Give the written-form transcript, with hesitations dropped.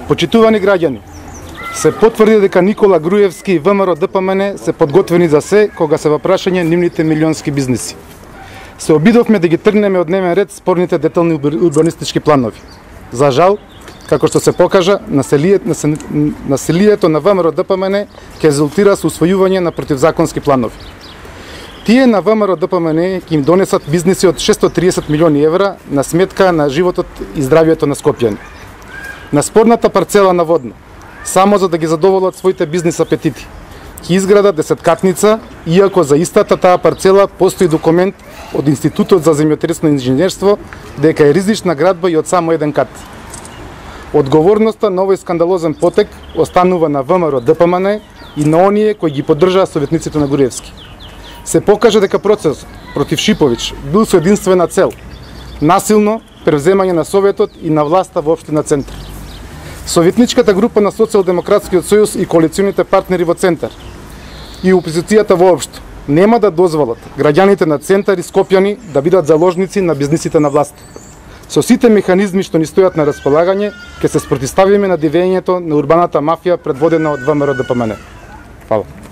Почитувани граѓани, се потврди дека Никола Груевски и ВМРО ДПМН се подготвени за се кога се во прашање нивните милионски бизниси. Се обидовме да ги тргнеме од дневен ред спорните детални урбанистички планови. За жал, како што се покажа, населието на ВМРО ДПМН ќе резултира со усвојување на противзаконски планови. Тие на ВМРО ДПМН ќе им донесат бизниси од 630 милиони евра на сметка на животот и здравието на скопјани. На спорната парцела на Водно, само за да ги задоволат своите бизнис апетити, ќе изградат десеткатница, иако за истата таа парцела постои документ од Институтот за земјотресно инженерство дека е ризична градба и од само еден кат. Одговорноста на овој скандалозен потек останува на ВМРО ДПМН и на оние кои ги поддржаа советниците на Груевски. Се покажа дека процесот против Шиповиќ бил со единствена цел – насилно превземање на Советот и на власта во општина Центар. Советничката група на Социјалдемократскиот сојуз и коалиционите партнери во Центар и опозицијата воопшто нема да дозволат граѓаните на Центар и Скопјани да бидат заложници на бизнисите на власт. Со сите механизми што ни стојат на располагање, ќе се спротивставиме на дивењето на урбаната мафија предводена од ВМРО ДПМН. Фала.